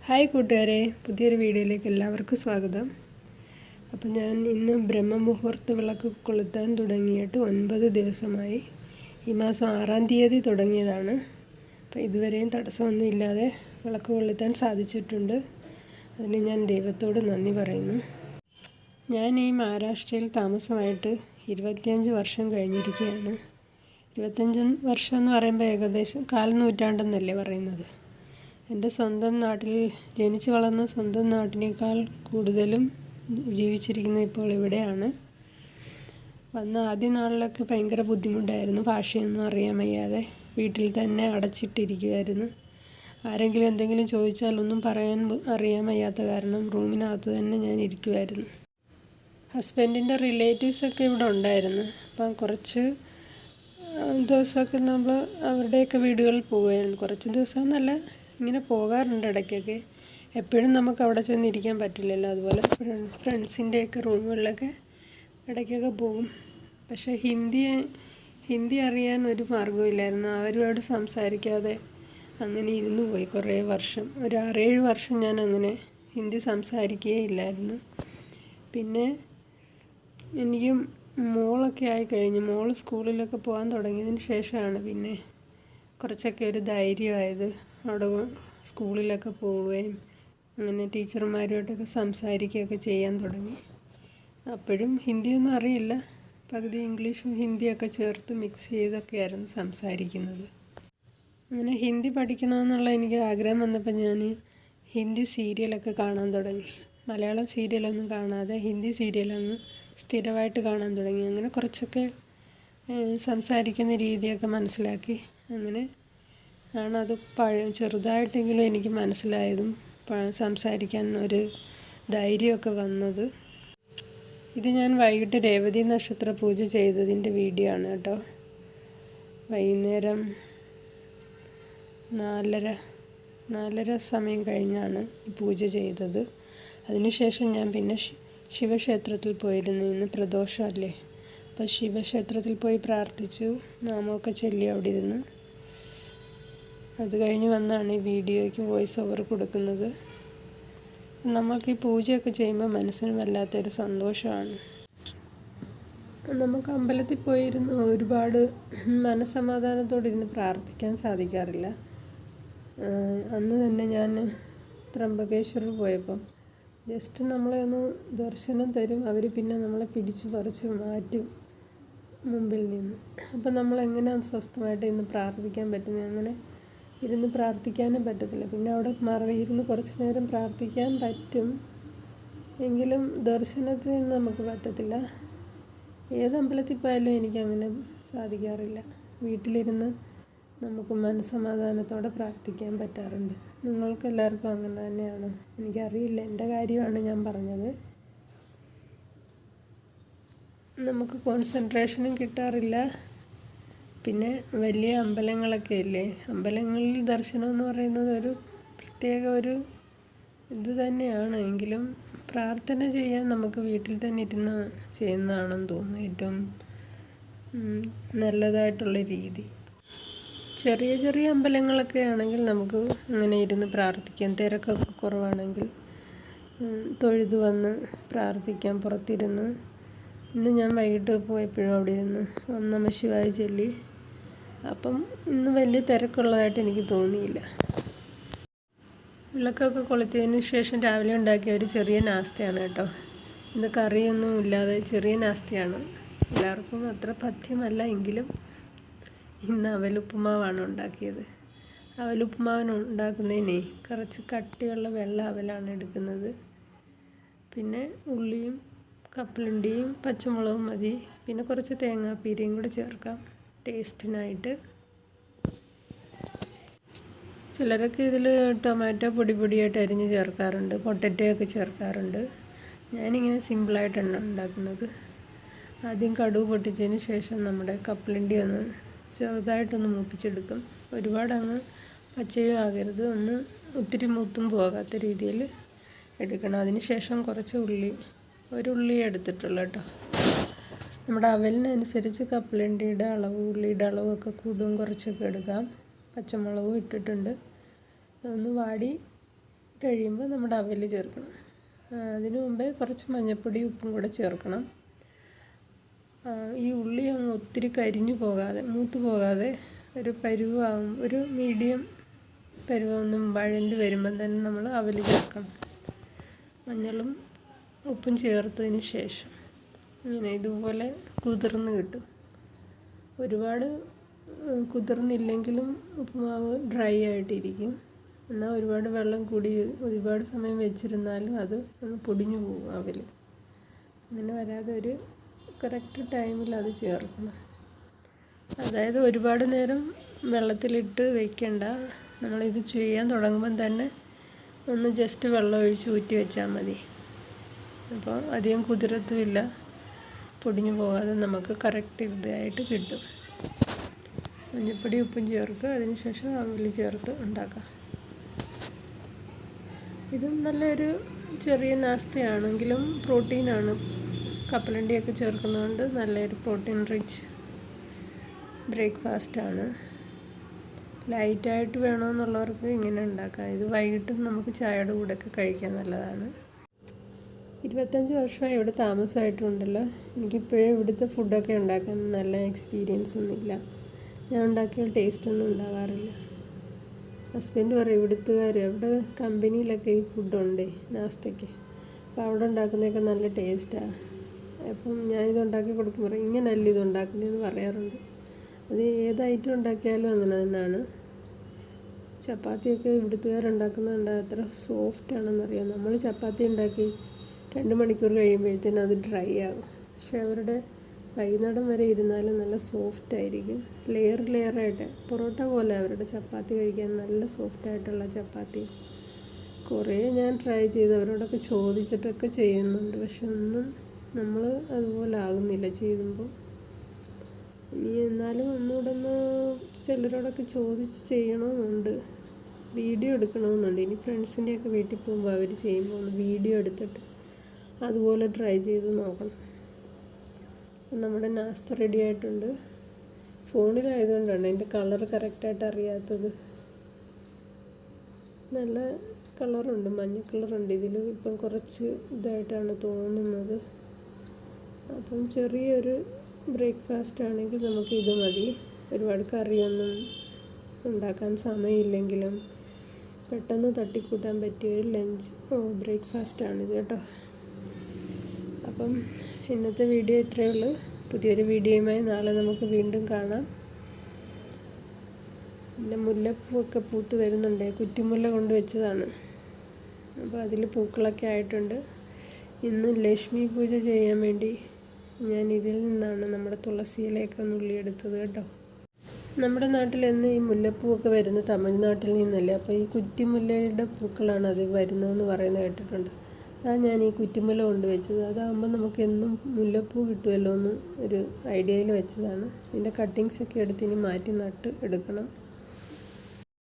Hi കൂട്ടുകാരെ, പുതിയൊരു വീഡിയോയിലേക്ക് എല്ലാവർക്കും സ്വാഗതം. അപ്പോൾ ഞാൻ ഇന്ന് ബ്രഹ്മമുഹൂർത്ത വിളക്ക് കൊളുത്താൻ തുടങ്ങിയിട്ട് 9 ദിവസമായി. ഈ മാസം 6-ാം തീയതി തുടങ്ങിയതാണ്. അപ്പോൾ ഇതുവരെയും തടസ്സമൊന്നും ഇല്ലാതെ വിളക്ക് കൊളുത്താൻ സാധിച്ചിട്ടുണ്ട്. അതിന് ഞാൻ ദൈവത്തോട് നന്ദി പറയുന്നു. ഞാൻ ഈ മഹാരാഷ്ട്രയിൽ താമസമായിട്ട് 25 വർഷം കഴിഞ്ഞിരിക്കുകയാണ്. 25 വർഷം എന്ന് പറയുമ്പോൾ ഏകദേശം 1/4 നൂറ്റാണ്ടെന്നല്ലേ പറയുന്നത്. എൻ്റെ സ്വന്തം നാട്ടിൽ ജനിച്ചു വളർന്ന സ്വന്തം നാട്ടിനേക്കാൾ കൂടുതലും ജീവിച്ചിരിക്കുന്നത് ഇപ്പോൾ ഇവിടെയാണ്. വന്ന ആദ്യ നാളിലൊക്കെ ഭയങ്കര ബുദ്ധിമുട്ടായിരുന്നു. ഭാഷയൊന്നും അറിയാൻ വയ്യാതെ വീട്ടിൽ തന്നെ അടച്ചിട്ടിരിക്കുമായിരുന്നു. ആരെങ്കിലും എന്തെങ്കിലും ചോദിച്ചാലൊന്നും പറയാൻ അറിയാൻ വയ്യാത്ത കാരണം റൂമിനകത്ത് തന്നെ ഞാൻ ഇരിക്കുമായിരുന്നു. ഹസ്ബൻഡിൻ്റെ റിലേറ്റീവ്സൊക്കെ ഇവിടെ ഉണ്ടായിരുന്നു. അപ്പം കുറച്ച് ദിവസമൊക്കെ നമ്മൾ അവരുടെയൊക്കെ വീടുകളിൽ പോകുമായിരുന്നു. കുറച്ച് ദിവസമെന്നല്ല, ഇങ്ങനെ പോകാറുണ്ട് ഇടയ്ക്കൊക്കെ. എപ്പോഴും നമുക്ക് അവിടെ ചെന്നിരിക്കാൻ പറ്റില്ലല്ലോ. അതുപോലെ ഫ്രണ്ട്സിൻ്റെയൊക്കെ റൂമുകളിലൊക്കെ ഇടയ്ക്കൊക്കെ പോകും. പക്ഷേ ഹിന്ദി അറിയാൻ ഒരു മാർഗ്ഗമില്ലായിരുന്നു. അവരോട് സംസാരിക്കാതെ അങ്ങനെ ഇരുന്ന് പോയി കുറേ വർഷം. ഒരു 6-7 വർഷം ഞാൻ അങ്ങനെ ഹിന്ദി സംസാരിക്കുകയില്ലായിരുന്നു. പിന്നെ എനിക്ക് മോളൊക്കെ ആയിക്കഴിഞ്ഞു. മോൾ സ്കൂളിലൊക്കെ പോകാൻ തുടങ്ങിയതിന് ശേഷമാണ് പിന്നെ കുറച്ചൊക്കെ ഒരു ധൈര്യമായത്. അവിടെ സ്കൂളിലൊക്കെ പോവുകയും അങ്ങനെ ടീച്ചർമാരുമായിട്ടൊക്കെ സംസാരിക്കുകയൊക്കെ ചെയ്യാൻ തുടങ്ങി. അപ്പോഴും ഹിന്ദിയൊന്നും അറിയില്ല. പകുതി ഇംഗ്ലീഷും ഹിന്ദിയൊക്കെ ചേർത്ത് മിക്സ് ചെയ്തൊക്കെയായിരുന്നു സംസാരിക്കുന്നത്. അങ്ങനെ ഹിന്ദി പഠിക്കണമെന്നുള്ള എനിക്ക് ആഗ്രഹം വന്നപ്പോൾ ഞാൻ ഹിന്ദി സീരിയലൊക്കെ കാണാൻ തുടങ്ങി. മലയാളം സീരിയലൊന്നും കാണാതെ ഹിന്ദി സീരിയലൊന്ന് സ്ഥിരമായിട്ട് കാണാൻ തുടങ്ങി. അങ്ങനെ കുറച്ചൊക്കെ സംസാരിക്കുന്ന രീതിയൊക്കെ മനസ്സിലാക്കി. അങ്ങനെ ആണത് ചെറുതായിട്ടെങ്കിലും എനിക്ക് മനസ്സിലായതും സംസാരിക്കാൻ ഒരു ധൈര്യമൊക്കെ വന്നത്. ഇത് ഞാൻ വൈകിട്ട് രേവതി നക്ഷത്ര പൂജ ചെയ്തതിൻ്റെ വീഡിയോ ആണ് കേട്ടോ. വൈകുന്നേരം 4:30 സമയം കഴിഞ്ഞാണ് ഈ പൂജ ചെയ്തത്. അതിനുശേഷം ഞാൻ പിന്നെ ശിവക്ഷേത്രത്തിൽ പോയിരുന്നു. ഇന്ന് പ്രദോഷമല്ലേ. അപ്പോൾ ശിവക്ഷേത്രത്തിൽ പോയി പ്രാർത്ഥിച്ചു, നാമമൊക്കെ ചൊല്ലി അവിടെ ഇരുന്ന്. അത് കഴിഞ്ഞ് വന്നാണ് ഈ വീഡിയോയ്ക്ക് വോയിസ് ഓവർ കൊടുക്കുന്നത്. നമ്മൾക്ക് ഈ പൂജയൊക്കെ ചെയ്യുമ്പോൾ മനസ്സിന് വല്ലാത്തൊരു സന്തോഷമാണ്. നമുക്ക് അമ്പലത്തിൽ പോയിരുന്ന് ഒരുപാട് മനസ്സമാധാനത്തോടെ ഇരുന്ന് പ്രാർത്ഥിക്കാൻ സാധിക്കാറില്ല. അന്ന് തന്നെ ഞാൻ ത്രംബകേശ്വർ പോയപ്പം ജസ്റ്റ് നമ്മളെ ഒന്ന് ദർശനം തരും. അവർ പിന്നെ നമ്മളെ പിടിച്ചു പറിച്ച് മാറ്റും മുമ്പിൽ നിന്ന്. അപ്പം നമ്മളെങ്ങനെയാണ് സ്വസ്ഥമായിട്ട് ഇന്ന് പ്രാർത്ഥിക്കാൻ പറ്റുന്നത്? അങ്ങനെ ഇരുന്ന് പ്രാർത്ഥിക്കാനും പറ്റത്തില്ല. പിന്നെ അവിടെ ഇരുന്ന് കുറച്ച് നേരം പ്രാർത്ഥിക്കാൻ പറ്റും, എങ്കിലും ദർശനത്തിന് നമുക്ക് പറ്റത്തില്ല. ഏത് അമ്പലത്തിൽ പോയാലും എനിക്കങ്ങനെ സാധിക്കാറില്ല. വീട്ടിലിരുന്ന് നമുക്ക് മനസ്സമാധാനത്തോടെ പ്രാർത്ഥിക്കാൻ പറ്റാറുണ്ട്. നിങ്ങൾക്ക് എല്ലാവർക്കും അങ്ങനെ തന്നെയാണോ? എനിക്കറിയില്ല, എൻ്റെ കാര്യമാണ് ഞാൻ പറഞ്ഞത്. നമുക്ക് കോൺസെൻട്രേഷനും കിട്ടാറില്ല. പിന്നെ വലിയ അമ്പലങ്ങളൊക്കെ ഇല്ലേ, അമ്പലങ്ങളിൽ ദർശനം എന്ന് പറയുന്നത് ഒരു പ്രത്യേക ഒരു ഇത് തന്നെയാണ്. എങ്കിലും പ്രാർത്ഥന ചെയ്യാൻ നമുക്ക് വീട്ടിൽ തന്നെ ഇരുന്ന് ചെയ്യുന്നതാണെന്ന് തോന്നുന്നു ഏറ്റവും നല്ലതായിട്ടുള്ള രീതി. ചെറിയ ചെറിയ അമ്പലങ്ങളൊക്കെ ആണെങ്കിൽ നമുക്ക് അങ്ങനെ ഇരുന്ന് പ്രാർത്ഥിക്കാം. തിരക്കൊക്കെ കുറവാണെങ്കിൽ തൊഴുതു വന്ന് പ്രാർത്ഥിക്കാം പുറത്തിരുന്ന്. ഇന്ന് ഞാൻ വൈകിട്ട് പോയപ്പോഴും അവിടെ ഇരുന്ന് ഓം നമഃ ശിവായ ചൊല്ലി. അപ്പം ഇന്ന് വലിയ തിരക്കുള്ളതായിട്ട് എനിക്ക് തോന്നിയില്ല. വിളക്കൊക്കെ കൊളുത്തിയതിന് ശേഷം രാവിലെ ഉണ്ടാക്കിയ ഒരു ചെറിയ നാസ്തയാണ് കേട്ടോ. ഇന്ന് കറിയൊന്നും ഇല്ലാതെ ചെറിയ നാസ്തയാണ്. എല്ലാവർക്കും അത്ര പഥ്യമല്ല എങ്കിലും ഇന്ന് അവലുപ്പുമാവാണ് ഉണ്ടാക്കിയത്. അവലുപ്പുമാവിന് ഉണ്ടാക്കുന്നതിന് കുറച്ച് കട്ടിയുള്ള വെള്ള അവലാണ് എടുക്കുന്നത്. പിന്നെ ഉള്ളിയും കപ്പലണ്ടിയും പച്ചമുളകും മതി. പിന്നെ കുറച്ച് തേങ്ങാപ്പീരയും കൂടെ ചേർക്കാം ടേസ്റ്റിനായിട്ട്. ചിലരൊക്കെ ഇതിൽ ടൊമാറ്റോ പൊടിയായിട്ട് അരിഞ്ഞ് ചേർക്കാറുണ്ട്, പൊട്ടറ്റോ ചേർക്കാറുണ്ട്. ഞാനിങ്ങനെ സിമ്പിളായിട്ടാണ് ഉണ്ടാക്കുന്നത്. ആദ്യം കടുക് പൊട്ടിച്ചതിന് ശേഷം നമ്മുടെ കപ്പലണ്ടി ഒന്ന് ചെറുതായിട്ടൊന്ന് മൂപ്പിച്ചെടുക്കും. ഒരുപാട് അങ്ങ് പച്ചയും ആകരുത്, ഒന്ന് ഒത്തിരി മൂത്തും പോകാത്ത രീതിയിൽ എടുക്കണം. അതിന് ശേഷം കുറച്ച് ഒരു ഉള്ളി എടുത്തിട്ടുള്ളൂ കേട്ടോ. നമ്മുടെ അവലിനനുസരിച്ച് കപ്പലണ്ടിയുടെ അളവ്, ഉള്ളിയുടെ അളവൊക്കെ കൂടും കുറച്ചൊക്കെ എടുക്കാം. പച്ചമുളകും ഇട്ടിട്ടുണ്ട്. ഒന്ന് വാടി കഴിയുമ്പോൾ നമ്മുടെ അവൽ ചേർക്കണം. അതിനു മുമ്പേ കുറച്ച് മഞ്ഞൾപ്പൊടി ഉപ്പും കൂടെ ചേർക്കണം. ഈ ഉള്ളി അങ്ങ് ഒത്തിരി കരിഞ്ഞു പോകാതെ മൂത്ത് പോകാതെ ഒരു പരുവാകും, ഒരു മീഡിയം പരുവൊന്നും വഴണ്ട് വരുമ്പം തന്നെ നമ്മൾ അവൽ ചേർക്കണം. മഞ്ഞളും ഉപ്പും ചേർത്തതിന് ശേഷം ഇങ്ങനെ ഇതുപോലെ കുതിർന്ന് കിട്ടും. ഒരുപാട് കുതിർന്നില്ലെങ്കിലും ഉപ്പുമാവ് ഡ്രൈ ആയിട്ടിരിക്കും. എന്നാൽ ഒരുപാട് വെള്ളം കൂടി ഒരുപാട് സമയം വെച്ചിരുന്നാലും അത് ഒന്ന് പൊടിഞ്ഞു പോകും അവൽ. അങ്ങനെ വരാതെ ഒരു കറക്റ്റ് ടൈമിൽ അത് ചേർക്കണം. അതായത് ഒരുപാട് നേരം വെള്ളത്തിലിട്ട് വെക്കണ്ട. നമ്മളിത് ചെയ്യാൻ തുടങ്ങുമ്പം തന്നെ ഒന്ന് ജസ്റ്റ് വെള്ളം ഒഴിച്ച് ഊറ്റി വെച്ചാൽ മതി. അപ്പോൾ അധികം കുതിരത്തുമില്ല, പൊടിഞ്ഞു പോകാതെ നമുക്ക് കറക്റ്റ് ഇതായിട്ട് കിട്ടും. മഞ്ഞൾപ്പൊടി ഉപ്പും ചേർക്കുക, അതിനുശേഷം അവൽ ചേർത്ത് ഉണ്ടാക്കാം. ഇതും നല്ലൊരു ചെറിയ നാസ്തയാണെങ്കിലും പ്രോട്ടീനാണ്. കപ്പലണ്ടിയൊക്കെ ചേർക്കുന്നതുകൊണ്ട് നല്ലൊരു പ്രോട്ടീൻ റിച്ച് ബ്രേക്ക്ഫാസ്റ്റാണ്. ലൈറ്റായിട്ട് വേണമെന്നുള്ളവർക്ക് ഇങ്ങനെ ഉണ്ടാക്കാം. ഇത് വൈകിട്ടും നമുക്ക് ചായയുടെ കൂടെയൊക്കെ കഴിക്കാൻ നല്ലതാണ്. 25 വർഷമായി ഇവിടെ താമസമായിട്ടുണ്ടല്ലോ. എനിക്കിപ്പോഴും ഇവിടുത്തെ ഫുഡൊക്കെ ഉണ്ടാക്കാൻ നല്ല എക്സ്പീരിയൻസ് ഒന്നുമില്ല. ഞാൻ ഉണ്ടാക്കിയ ടേസ്റ്റൊന്നും ഉണ്ടാകാറില്ല. ഹസ്ബൻഡ് പറയും ഇവിടുത്തുകാർ അവിടെ കമ്പനിയിലൊക്കെ ഈ ഫുഡുണ്ടേ നാസ്തയ്ക്ക്, അപ്പോൾ അവിടെ ഉണ്ടാക്കുന്നതൊക്കെ നല്ല ടേസ്റ്റാണ്. അപ്പം ഞാനിത് ഉണ്ടാക്കി കൊടുക്കുമ്പോൾ ഇങ്ങനല്ല ഇത് ഉണ്ടാക്കുന്നതെന്ന് പറയാറുണ്ട്. അത് ഏത് ഐറ്റം ഉണ്ടാക്കിയാലും അങ്ങനെ തന്നെയാണ്. ചപ്പാത്തിയൊക്കെ ഇവിടുത്തുകാരുണ്ടാക്കുന്നുണ്ട്, അത്ര സോഫ്റ്റാണെന്നറിയാം. നമ്മൾ ചപ്പാത്തി ഉണ്ടാക്കി 2 മണിക്കൂർ കഴിയുമ്പോഴത്തേനും അത് ഡ്രൈ ആകും. പക്ഷെ അവരുടെ വൈകുന്നേരം വരെ ഇരുന്നാലും നല്ല സോഫ്റ്റായിരിക്കും. ലെയറായിട്ട് പൊറോട്ട പോലെ അവരുടെ ചപ്പാത്തി കഴിക്കാൻ നല്ല സോഫ്റ്റായിട്ടുള്ള ചപ്പാത്തി. കുറേ ഞാൻ ട്രൈ ചെയ്ത് അവരോടൊക്കെ ചോദിച്ചിട്ടൊക്കെ ചെയ്യുന്നുണ്ട്. പക്ഷെ ഒന്നും നമ്മൾ അതുപോലെ ആകുന്നില്ല ചെയ്യുമ്പോൾ. ഇനി എന്നാലും ഒന്നുകൂടെ ഒന്ന് ചിലരോടൊക്കെ ചോദിച്ച് ചെയ്യണമെന്നുണ്ട്, വീഡിയോ എടുക്കണമെന്നുണ്ട്. ഇനി ഫ്രണ്ട്സിൻ്റെയൊക്കെ വീട്ടിൽ പോകുമ്പോൾ അവർ ചെയ്യുമ്പോൾ ഒന്ന് വീഡിയോ എടുത്തിട്ട് അതുപോലെ ട്രൈ ചെയ്ത് നോക്കണം. നമ്മുടെ നാസ്ത റെഡി ആയിട്ടുണ്ട്. ഫോണിലായതുകൊണ്ടാണ് അതിൻ്റെ കളർ കറക്റ്റായിട്ട് അറിയാത്തത്. നല്ല കളറുണ്ട്, മഞ്ഞ കളറുണ്ട്. ഇതിൽ ഇപ്പം കുറച്ച് ഇതായിട്ടാണ് തോന്നുന്നത്. അപ്പം ചെറിയൊരു ബ്രേക്ക്ഫാസ്റ്റ് ആണെങ്കിൽ നമുക്ക് ഇത് മതി. ഒരുപാട് കറിയൊന്നും ഉണ്ടാക്കാൻ സമയമില്ലെങ്കിലും പെട്ടെന്ന് തട്ടിക്കൂട്ടാൻ പറ്റിയ ഒരു ബ്രേക്ക്ഫാസ്റ്റാണിത് കേട്ടോ. അപ്പം ഇന്നത്തെ വീഡിയോ ഇത്രയേ ഉള്ളൂ. പുതിയൊരു വീഡിയോയുമായി നാളെ നമുക്ക് വീണ്ടും കാണാം. പിന്നെ മുല്ലപ്പൂവൊക്കെ പൂത്ത് വരുന്നുണ്ട്. കുറ്റിമുല്ല കൊണ്ടുവച്ചതാണ്, അപ്പോൾ അതിൽ പൂക്കളൊക്കെ ആയിട്ടുണ്ട്. ഇന്ന് ലക്ഷ്മി പൂജ ചെയ്യാൻ വേണ്ടി ഞാൻ ഇതിൽ നിന്നാണ് നമ്മുടെ തുളസിയിലേക്ക് നുള്ളിയെടുത്തത് കേട്ടോ. നമ്മുടെ നാട്ടിലെന്ന് ഈ മുല്ലപ്പൂവൊക്കെ വരുന്നത് തമിഴ്നാട്ടിൽ നിന്നല്ലേ. അപ്പോൾ ഈ കുറ്റിമുല്ലയുടെ പൂക്കളാണ് അത് വരുന്നതെന്ന് പറയുന്നത് കേട്ടിട്ടുണ്ട്. അതാണ് ഞാൻ ഈ കുറ്റിമുല്ല കൊണ്ടുവച്ചത്. അതാകുമ്പോൾ നമുക്ക് എന്നും മുല്ലപ്പൂ കിട്ടുമല്ലോ എന്ന് ഒരു ഐഡിയയിൽ വെച്ചതാണ്. ഇതിൻ്റെ കട്ടിങ്സൊക്കെ എടുത്ത് ഇനി മാറ്റി നട്ട് എടുക്കണം.